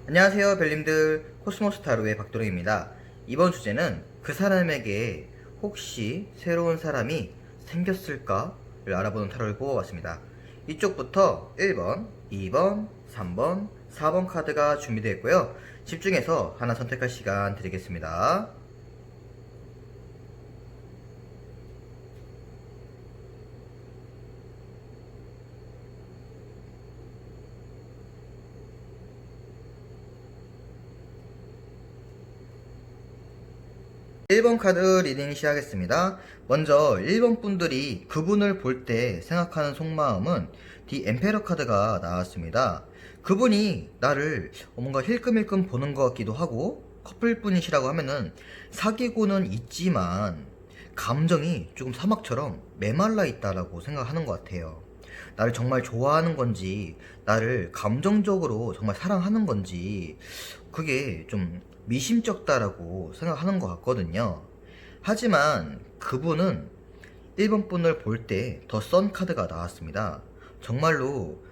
안녕하세요 별님들, 코스모스 타로의 박도령입니다. 이번 주제는 그 사람에게 혹시 새로운 사람이 생겼을까를 알아보는 타로를 뽑아봤습니다. 이쪽부터 1번, 2번, 3번, 4번 카드가 준비되어 있고요. 집중해서 하나 선택할 시간 드리겠습니다. 1번 카드 리딩 시작하겠습니다. 먼저 1번 분들이 그분을 볼 때 생각하는 속마음은 디 엠페러 카드가 나왔습니다. 그분이 나를 뭔가 힐끔힐끔 보는 것 같기도 하고, 커플분이시라고 하면은 사귀고는 있지만 감정이 조금 사막처럼 메말라 있다라고 생각하는 것 같아요. 나를 정말 좋아하는 건지, 나를 감정적으로 정말 사랑하는 건지, 그게 좀 미심쩍다라고 생각하는 것 같거든요. 하지만 그분은 1번 분을 볼 때 더 선 카드가 나왔습니다. 정말로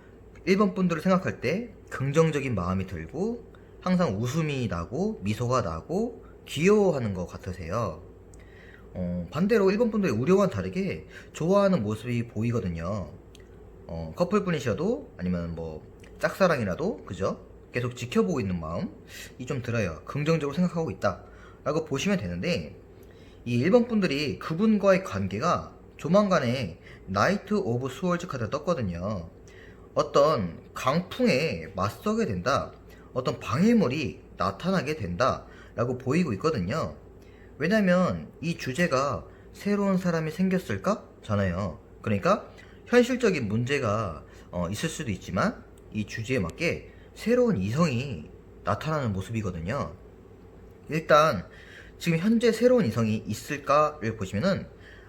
1번 분들을 생각할 때 긍정적인 마음이 들고, 항상 웃음이 나고 미소가 나고 귀여워하는 것 같으세요. 반대로 1번 분들이 우려와는 다르게 좋아하는 모습이 보이거든요. 커플분이셔도 아니면 뭐 짝사랑이라도 그죠? 계속 지켜보고 있는 마음이 좀 들어요. 긍정적으로 생각하고 있다 라고 보시면 되는데, 이 1번 분들이 그분과의 관계가 조만간에 나이트 오브 스월즈 카드가 떴거든요. 어떤 강풍에 맞서게 된다, 어떤 방해물이 나타나게 된다 라고 보이고 있거든요. 왜냐면 이 주제가 새로운 사람이 생겼을까? 잖아요. 그러니까 현실적인 문제가 있을 수도 있지만 이 주제에 맞게 새로운 이성이 나타나는 모습이거든요. 일단 지금 현재 새로운 이성이 있을까를 보시면은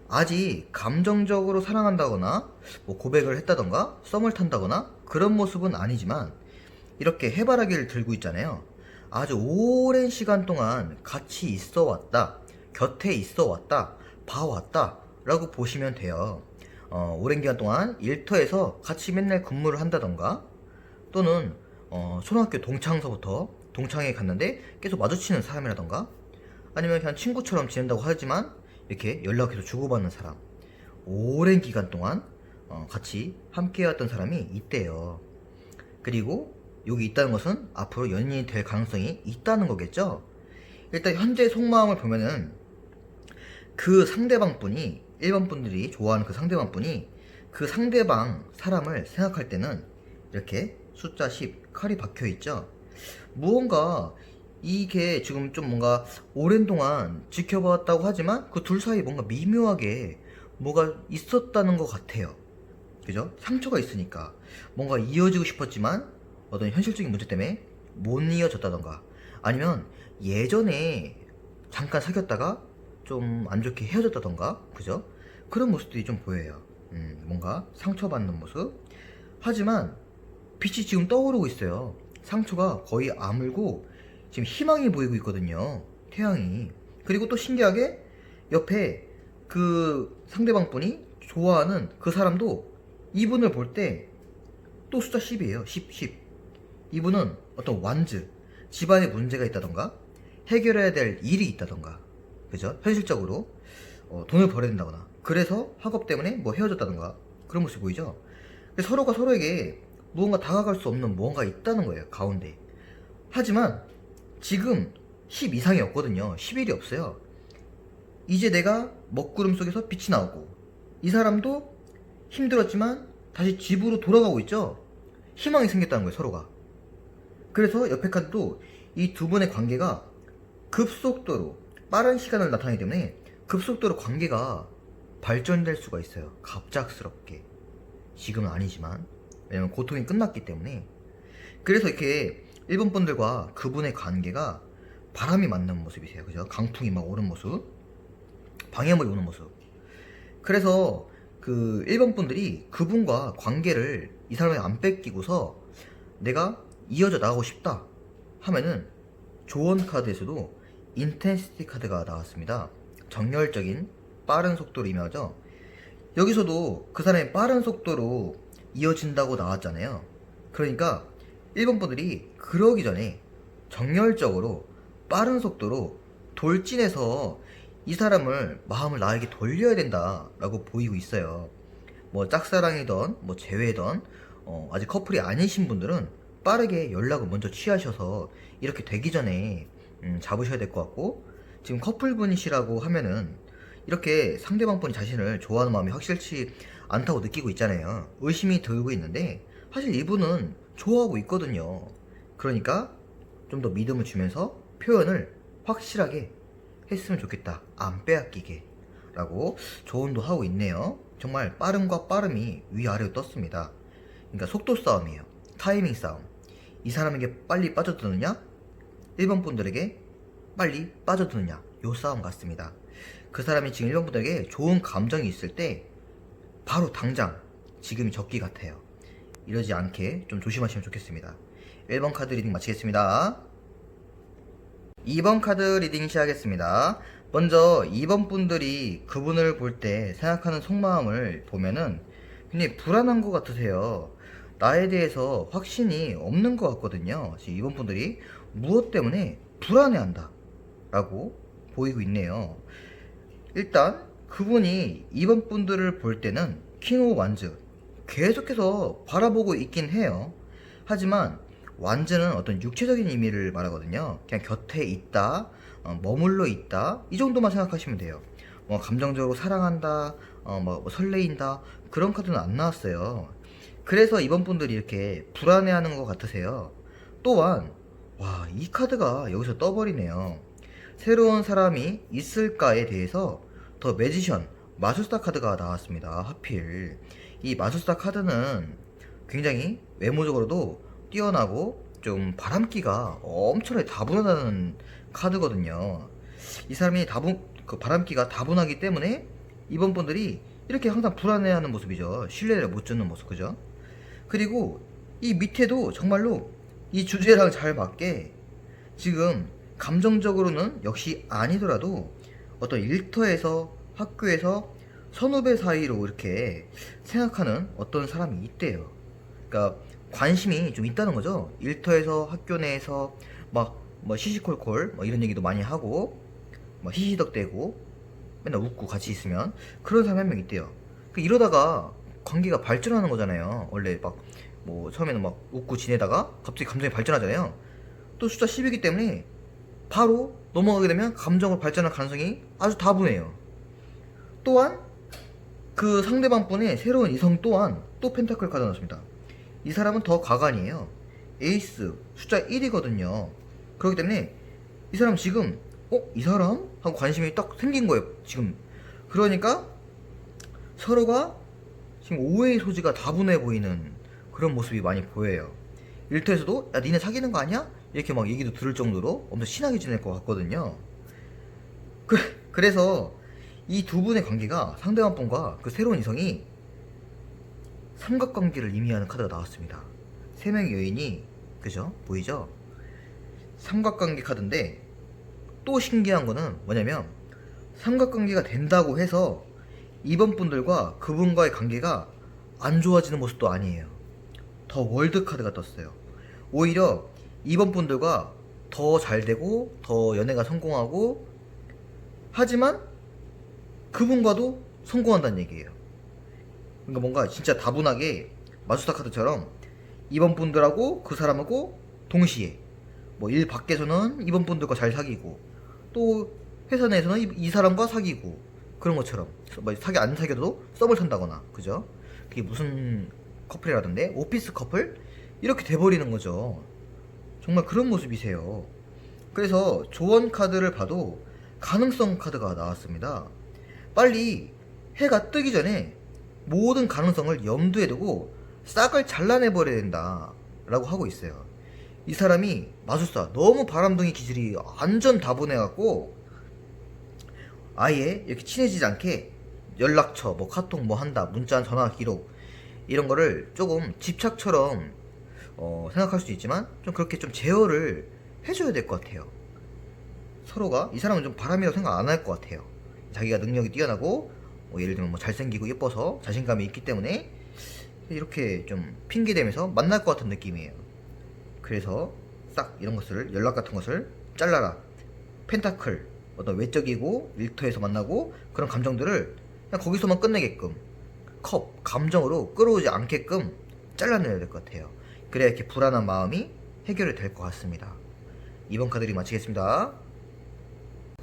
아직 감정적으로 사랑한다거나 뭐 고백을 했다던가 썸을 탄다거나 그런 모습은 아니지만, 이렇게 해바라기를 들고 있잖아요. 아주 오랜 시간 동안 같이 있어 왔다, 곁에 있어 왔다, 봐왔다 라고 보시면 돼요. 오랜 기간 동안 일터에서 같이 맨날 근무를 한다던가, 또는 초등학교 동창서부터 동창회 갔는데 계속 마주치는 사람이라던가, 아니면 그냥 친구처럼 지낸다고 하지만 이렇게 연락해서 주고받는 사람, 오랜 기간 동안 같이 함께 해왔던 사람이 있대요. 그리고 여기 있다는 것은 앞으로 연인이 될 가능성이 있다는 거겠죠. 일단 현재 속마음을 보면은 그 상대방 분이, 1번 분들이 좋아하는 그 상대방 분이 그 상대방 사람을 생각할 때는 이렇게 숫자 10 칼이 박혀 있죠. 무언가 이게 지금 좀 뭔가 오랜 동안 지켜봤다고 하지만 그 둘 사이 뭔가 미묘하게 뭐가 있었다는 것 같아요. 그죠? 상처가 있으니까 뭔가 이어지고 싶었지만 어떤 현실적인 문제 때문에 못 이어졌다던가, 아니면 예전에 잠깐 사귀었다가 좀 안 좋게 헤어졌다던가, 그죠? 그런 모습들이 좀 보여요. 뭔가 상처받는 모습. 하지만 빛이 지금 떠오르고 있어요. 상처가 거의 아물고 지금 희망이 보이고 있거든요. 태양이. 그리고 또 신기하게 옆에 그 상대방 분이 좋아하는 그 사람도 이분을 볼 때 또 숫자 10이에요. 10, 10. 이분은 어떤 완즈, 집안에 문제가 있다던가, 해결해야 될 일이 있다던가, 그죠? 현실적으로 돈을 벌어야 된다거나, 그래서 학업 때문에 뭐 헤어졌다던가, 그런 모습이 보이죠? 서로가 서로에게 무언가 다가갈 수 없는 무언가 있다는 거예요, 가운데. 하지만 지금 10 이상이 없거든요. 11이 없어요. 이제 내가 먹구름 속에서 빛이 나오고, 이 사람도 힘들었지만 다시 집으로 돌아가고 있죠. 희망이 생겼다는 거예요, 서로가. 그래서 옆에 카드도 이 두 분의 관계가 급속도로 빠른 시간을 나타내기 때문에 급속도로 관계가 발전될 수가 있어요. 갑작스럽게. 지금은 아니지만, 왜냐면 고통이 끝났기 때문에. 그래서 이렇게 일본 분들과 그분의 관계가 바람이 맞는 모습이세요. 그죠? 강풍이 막 오는 모습, 방해물이 오는 모습. 그래서 그 일본 분들이 그분과 관계를 이 사람이 안 뺏기고서 내가 이어져 나가고 싶다 하면은, 조언 카드에서도 인텐시티 카드가 나왔습니다. 정열적인 빠른 속도로 임하죠. 여기서도 그 사람이 빠른 속도로 이어진다고 나왔잖아요. 그러니까 1번 분들이 그러기 전에 정열적으로 빠른 속도로 돌진해서 이 사람을 마음을 나에게 돌려야 된다라고 보이고 있어요. 뭐 짝사랑이던 뭐 재회던 아직 커플이 아니신 분들은 빠르게 연락을 먼저 취하셔서 이렇게 되기 전에 잡으셔야 될 것 같고, 지금 커플분이시라고 하면은 이렇게 상대방 분이 자신을 좋아하는 마음이 확실치 않다고 느끼고 있잖아요. 의심이 들고 있는데 사실 이분은 좋아하고 있거든요. 그러니까 좀 더 믿음을 주면서 표현을 확실하게 했으면 좋겠다, 안 빼앗기게 라고 조언도 하고 있네요. 정말 빠름과 빠름이 위아래로 떴습니다. 그러니까 속도 싸움이에요. 타이밍 싸움. 이 사람에게 빨리 빠져드느냐, 1번 분들에게 빨리 빠져드느냐, 요 싸움 같습니다. 그 사람이 지금 1번 분들에게 좋은 감정이 있을 때 바로 당장 지금이 적기 같아요. 이러지 않게 좀 조심하시면 좋겠습니다. 1번 카드 리딩 마치겠습니다. 2번 카드 리딩 시작하겠습니다. 먼저 2번 분들이 그분을 볼 때 생각하는 속마음을 보면은 굉장히 불안한 것 같으세요. 나에 대해서 확신이 없는 것 같거든요. 지금 2번 분들이 무엇 때문에 불안해한다 라고 보이고 있네요. 일단 그분이 2번 분들을 볼 때는 킹 오브 완즈 계속해서 바라보고 있긴 해요. 하지만 완즈는 어떤 육체적인 의미를 말하거든요. 그냥 곁에 있다, 머물러 있다, 이 정도만 생각하시면 돼요. 뭐 감정적으로 사랑한다, 뭐 설레인다, 그런 카드는 안 나왔어요. 그래서 이번 분들이 이렇게 불안해하는 것 같으세요. 또한 와, 이 카드가 여기서 떠버리네요. 새로운 사람이 있을까에 대해서 더 매지션, 마술사 카드가 나왔습니다. 하필 이 마술사 카드는 굉장히 외모적으로도 뛰어나고 좀 바람기가 엄청나게 다분하다는 카드거든요. 이 사람이 그 바람기가 다분하기 때문에 이번 분들이 이렇게 항상 불안해하는 모습이죠. 신뢰를 못 주는 모습, 그죠? 그리고 이 밑에도 정말로 이 주제랑 잘 맞게 지금 감정적으로는 역시 아니더라도 어떤 일터에서, 학교에서 선후배 사이로 이렇게 생각하는 어떤 사람이 있대요. 그러니까 관심이 좀 있다는 거죠. 일터에서, 학교 내에서 뭐 시시콜콜 뭐 이런 얘기도 많이 하고 뭐 히히덕대고 맨날 웃고 같이 있으면 그런 사람이 한 명 있대요. 이러다가 관계가 발전하는 거잖아요. 원래 막 뭐 처음에는 막 웃고 지내다가 갑자기 감정이 발전하잖아요. 또 숫자 10이기 때문에 바로 넘어가게 되면 감정으로 발전할 가능성이 아주 다분해요. 또한 그 상대방 분의 새로운 이성 또한 또 펜타클 카드 나왔습니다. 이 사람은 더 가관이에요. 에이스 숫자 1이거든요. 그렇기 때문에 이 사람 지금 이 사람? 하고 관심이 딱 생긴 거예요 지금. 그러니까 서로가 지금 오해의 소지가 다분해 보이는 그런 모습이 많이 보여요. 일터에서도 야 니네 사귀는 거 아니야? 이렇게 막 얘기도 들을 정도로 엄청 친하게 지낼 것 같거든요. 그래서 이 두 분의 관계가, 상대방 분과 그 새로운 이성이 삼각관계를 의미하는 카드가 나왔습니다. 세 명의 여인이, 그죠? 보이죠? 삼각관계 카드인데 또 신기한 거는 뭐냐면 삼각관계가 된다고 해서 이번 분들과 그분과의 관계가 안 좋아지는 모습도 아니에요. 더 월드 카드가 떴어요. 오히려 이번 분들과 더 잘되고 더 연애가 성공하고, 하지만 그분과도 성공한다는 얘기예요. 그러니까 뭔가 진짜 다분하게 마술사 카드처럼 이번 분들하고 그 사람하고 동시에 뭐 일 밖에서는 이번 분들과 잘 사귀고 또 회사 내에서는 이 사람과 사귀고, 그런 것처럼 뭐 안 사귀어도 썸을 탄다거나, 그죠? 그게 무슨 커플이라던데 오피스 커플? 이렇게 돼버리는 거죠. 정말 그런 모습이세요. 그래서 조언 카드를 봐도 가능성 카드가 나왔습니다. 빨리 해가 뜨기 전에 모든 가능성을 염두에 두고 싹을 잘라내버려야 된다 라고 하고 있어요. 이 사람이 마술사 너무 바람둥이 기질이 완전 다분해갖고 아예 이렇게 친해지지 않게 연락처 뭐 카톡 뭐 한다, 문자 전화 기록 이런 거를 조금 집착처럼 생각할 수도 있지만 좀 그렇게 좀 제어를 해줘야 될 것 같아요. 서로가. 이 사람은 좀 바람이라고 생각 안 할 것 같아요. 자기가 능력이 뛰어나고 예를 들면 뭐 잘생기고 예뻐서 자신감이 있기 때문에 이렇게 좀 핑계대면서 만날 것 같은 느낌이에요. 그래서 싹 이런 것을, 연락 같은 것을 잘라라. 펜타클, 어떤 외적이고 일터에서 만나고 그런 감정들을 그냥 거기서만 끝내게끔, 컵, 감정으로 끌어오지 않게끔 잘라내야 될 것 같아요. 그래야 이렇게 불안한 마음이 해결이 될 것 같습니다. 2번 카드 리딩 마치겠습니다.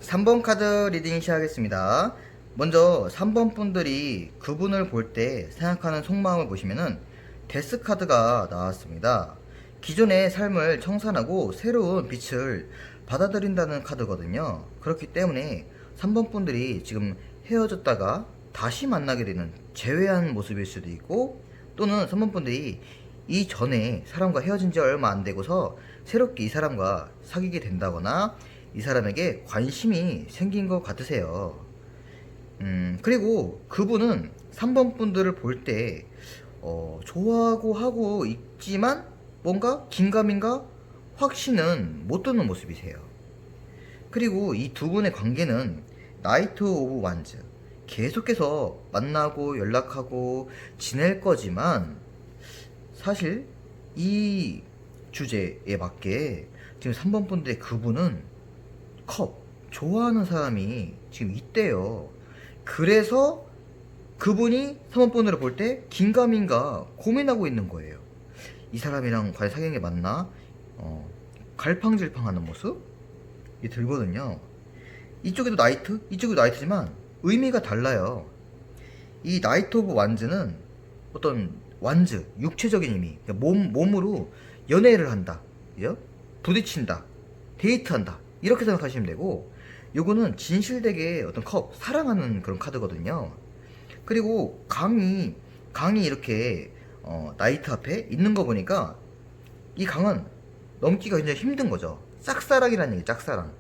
3번 카드 리딩 시작하겠습니다. 먼저 3번 분들이 그분을 볼 때 생각하는 속마음을 보시면은 데스 카드가 나왔습니다. 기존의 삶을 청산하고 새로운 빛을 받아들인다는 카드거든요. 그렇기 때문에 3번 분들이 지금 헤어졌다가 다시 만나게 되는 재회한 모습일 수도 있고, 또는 3번 분들이 이전에 사람과 헤어진 지 얼마 안 되고서 새롭게 이 사람과 사귀게 된다거나 이 사람에게 관심이 생긴 것 같으세요. 그리고 그분은 3번 분들을 볼 때 좋아하고 하고 있지만 뭔가 긴가민가 확신은 못 드는 모습이세요. 그리고 이 두 분의 관계는 나이트 오브 완즈, 계속해서 만나고 연락하고 지낼 거지만, 사실 이 주제에 맞게 지금 3번 분들의 그분은 컵, 좋아하는 사람이 지금 있대요. 그래서 그분이 3번 분들을 볼 때 긴가민가 고민하고 있는 거예요. 이 사람이랑 과연 사귀는 게 맞나? 갈팡질팡하는 모습이 들거든요. 이쪽에도 나이트, 이쪽에도 나이트지만 의미가 달라요. 이 나이트 오브 완즈는 어떤 완즈, 육체적인 의미, 그러니까 몸으로 연애를 한다, 그죠? 부딪힌다, 데이트한다, 이렇게 생각하시면 되고, 요거는 진실되게 어떤 컵, 사랑하는 그런 카드거든요. 그리고 강이 이렇게 나이트 앞에 있는 거 보니까 이 강은 넘기가 굉장히 힘든 거죠. 짝사랑이라는 얘기, 짝사랑.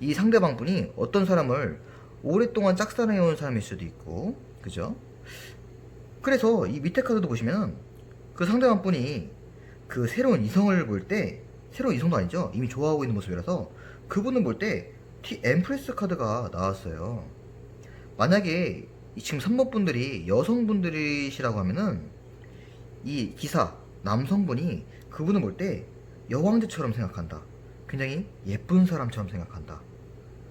이 상대방 분이 어떤 사람을 오랫동안 짝사랑해온 사람일 수도 있고, 그죠? 그래서 이 밑에 카드도 보시면은 그 상대방 분이 그 새로운 이성을 볼 때, 새로운 이성도 아니죠, 이미 좋아하고 있는 모습이라서 그분을 볼 때 티 엠프레스 카드가 나왔어요. 만약에 지금 3번 분들이 여성분들이시라고 하면은 이 기사 남성분이 그분을 볼 때 여왕제처럼 생각한다, 굉장히 예쁜 사람처럼 생각한다,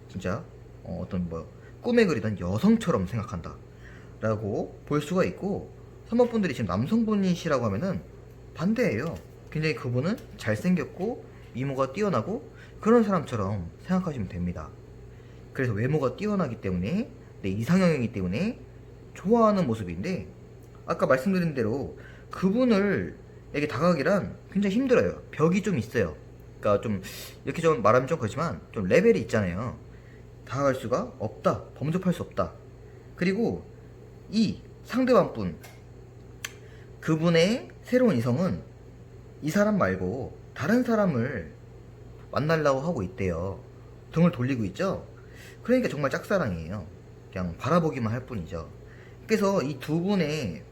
진짜 어떤 뭐 꿈에 그리던 여성처럼 생각한다 라고 볼 수가 있고, 3번 분들이 지금 남성분이시라고 하면은 반대예요. 굉장히 그분은 잘생겼고 미모가 뛰어나고 그런 사람처럼 생각하시면 됩니다. 그래서 외모가 뛰어나기 때문에, 내 이상형이기 때문에 좋아하는 모습인데, 아까 말씀드린 대로 그분을에게 다가가기란 굉장히 힘들어요. 벽이 좀 있어요. 그러니까 좀 이렇게 좀 말하면 좀 그렇지만 좀 레벨이 있잖아요. 다가갈 수가 없다, 범접할 수 없다. 그리고 이 상대방 분, 그분의 새로운 이성은 이 사람 말고 다른 사람을 만나려고 하고 있대요. 등을 돌리고 있죠. 그러니까 정말 짝사랑이에요. 그냥 바라보기만 할 뿐이죠. 그래서 이 두 분의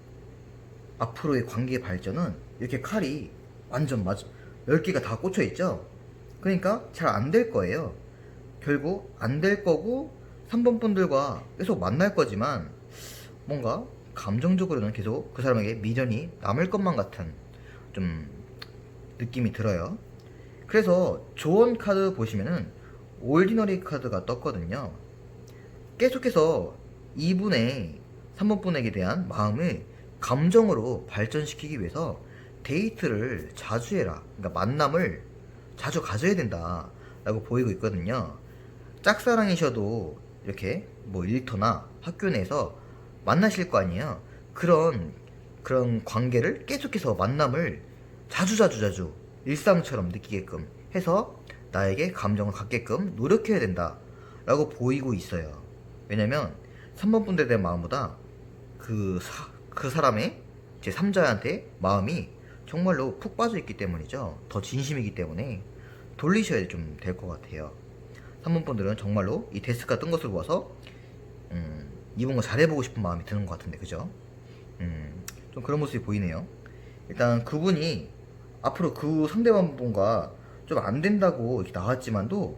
앞으로의 관계의 발전은 이렇게 칼이 완전 10개가 다 꽂혀 있죠. 그러니까 잘 안 될 거예요. 결국 안 될 거고 3번 분들과 계속 만날 거지만 뭔가 감정적으로는 계속 그 사람에게 미련이 남을 것만 같은 좀 느낌이 들어요. 그래서 조언 카드 보시면은 올디너리 카드가 떴거든요. 계속해서 이분의 3번 분에게 대한 마음을 감정으로 발전시키기 위해서 데이트를 자주 해라, 그러니까 만남을 자주 가져야 된다 라고 보이고 있거든요. 짝사랑이셔도 이렇게 뭐 일터나 학교 내에서 만나실 거 아니에요. 그런 관계를 계속해서 만남을 자주 일상처럼 느끼게끔 해서 나에게 감정을 갖게끔 노력해야 된다 라고 보이고 있어요. 왜냐면 3번 분들에 대한 마음보다 그 사람의 제 3자한테 마음이 정말로 푹 빠져 있기 때문이죠. 더 진심이기 때문에 돌리셔야 좀 될 것 같아요. 3번 분들은 정말로 이 데스크가 뜬 것을 보아서 이분과 잘해보고 싶은 마음이 드는 것 같은데, 그죠? 좀 그런 모습이 보이네요. 일단 그분이 앞으로 그 상대방 분과 좀 안 된다고 이렇게 나왔지만도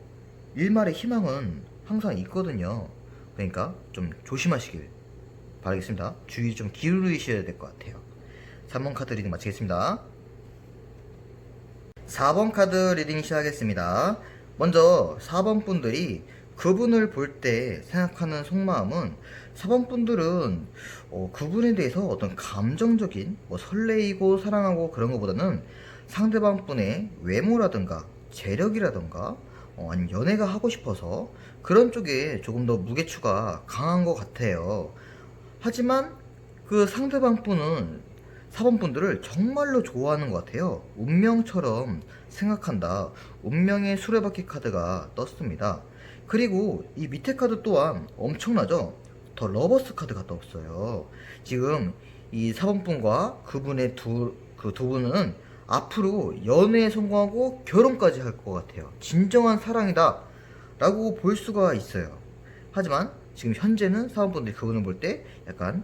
일말의 희망은 항상 있거든요. 그러니까 좀 조심하시길 바라겠습니다. 주의 좀 기울이셔야 될 것 같아요. 3번 카드 리딩 마치겠습니다. 4번 카드 리딩 시작하겠습니다. 먼저 4번 분들이 그분을 볼 때 생각하는 속마음은 4번 분들은 그분에 대해서 어떤 감정적인 설레이고 사랑하고 그런 것보다는 상대방 분의 외모라든가 재력이라든가 아니면 연애가 하고 싶어서 그런 쪽에 조금 더 무게추가 강한 것 같아요. 하지만 그 상대방 분은 4번 분들을 정말로 좋아하는 것 같아요. 운명처럼 생각한다. 운명의 수레바퀴 카드가 떴습니다. 그리고 이 밑에 카드 또한 엄청나죠? 더 러버스 카드가 떴어요. 지금 이 4번 분과 그분의 그 두 분은 앞으로 연애에 성공하고 결혼까지 할 것 같아요. 진정한 사랑이다 라고 볼 수가 있어요. 하지만 지금 현재는 사원분들이 그분을 볼 때 약간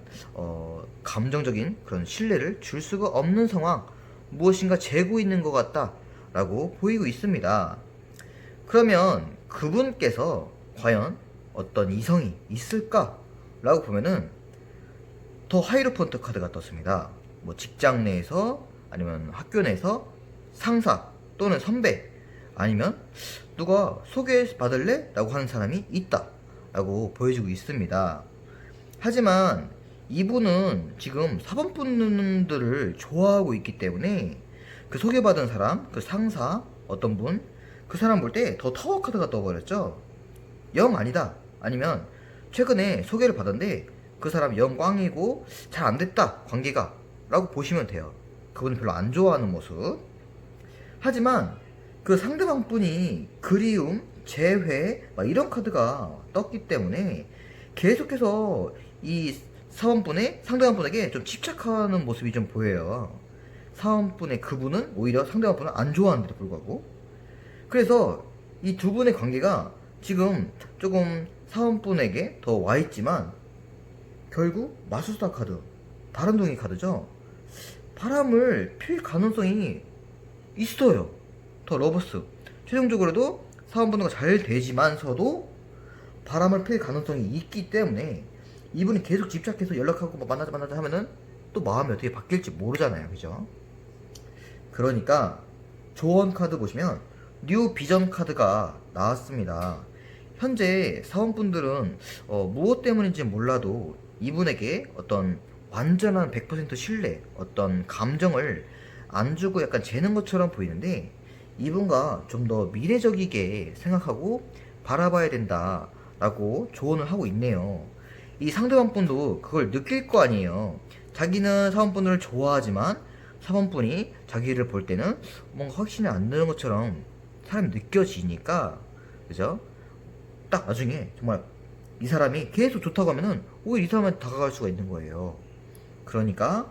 감정적인 그런 신뢰를 줄 수가 없는 상황, 무엇인가 재고 있는 것 같다 라고 보이고 있습니다. 그러면 그분께서 과연 어떤 이성이 있을까 라고 보면은 더 하이로폰트 카드가 떴습니다. 뭐 직장 내에서 아니면 학교 내에서 상사 또는 선배 아니면 누가 소개받을래? 라고 하는 사람이 있다 라고 보여주고 있습니다. 하지만 이분은 지금 4번 분들을 좋아하고 있기 때문에 그 소개받은 사람, 그 상사, 어떤 분, 그 사람 볼 때 더 타워 카드가 떠버렸죠. 영 아니다. 아니면 최근에 소개를 받았는데 그 사람 영 꽝이고 잘 안 됐다. 관계가. 라고 보시면 돼요. 그분은 별로 안 좋아하는 모습. 하지만 그 상대방 분이 그리움, 재회 막 이런 카드가 떴기 때문에 계속해서 이 사원분의 상대방 분에게 좀 집착하는 모습이 좀 보여요. 사원분의 그분은 오히려 상대방 분을 안 좋아하는데도 불구하고. 그래서 이 두 분의 관계가 지금 조금 사원분에게 더 와 있지만 결국 마술사 카드, 바람둥이 카드죠. 바람을 필 가능성이 있어요. 더 러버스. 최종적으로도 사원분과 잘 되지만서도 바람을 필 가능성이 있기 때문에 이분이 계속 집착해서 연락하고 뭐 만나자 하면은 또 마음이 어떻게 바뀔지 모르잖아요. 그죠? 그러니까 조언 카드 보시면 뉴 비전 카드가 나왔습니다. 현재 사원분들은 무엇 때문인지 몰라도 이분에게 어떤 완전한 100% 신뢰, 어떤 감정을 안 주고 약간 재는 것처럼 보이는데 이분과 좀 더 미래적이게 생각하고 바라봐야 된다라고 조언을 하고 있네요. 이 상대방 분도 그걸 느낄 거 아니에요. 자기는 사원분을 좋아하지만 사원분이 자기를 볼 때는 뭔가 확신이 안 드는 것처럼 사람이 느껴지니까, 그죠? 딱 나중에 정말 이 사람이 계속 좋다고 하면은 오히려 이 사람한테 다가갈 수가 있는 거예요. 그러니까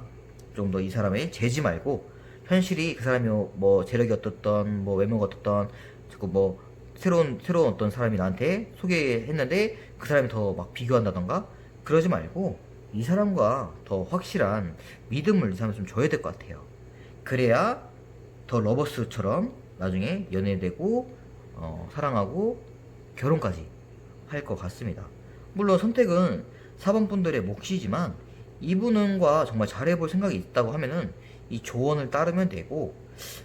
좀 더 이 사람의 재지 말고 현실이 그 사람이 뭐 재력이 어떻던 뭐 외모가 어떻던 자꾸 뭐 새로운 어떤 사람이 나한테 소개했는데 그 사람이 더 막 비교한다던가 그러지 말고 이 사람과 더 확실한 믿음을 이 사람이 좀 줘야 될 것 같아요. 그래야 더 러버스처럼 나중에 연애되고 사랑하고 결혼까지 할 것 같습니다. 물론 선택은 4번 분들의 몫이지만 이분과 정말 잘해볼 생각이 있다고 하면은 이 조언을 따르면 되고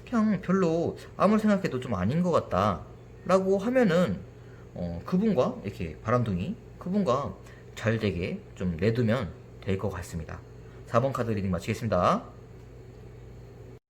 그냥 별로 아무리 생각해도 좀 아닌 것 같다 라고 하면은 그분과 이렇게 바람둥이 그분과 잘 되게 좀 내두면 될 것 같습니다. 4번 카드 리딩 마치겠습니다.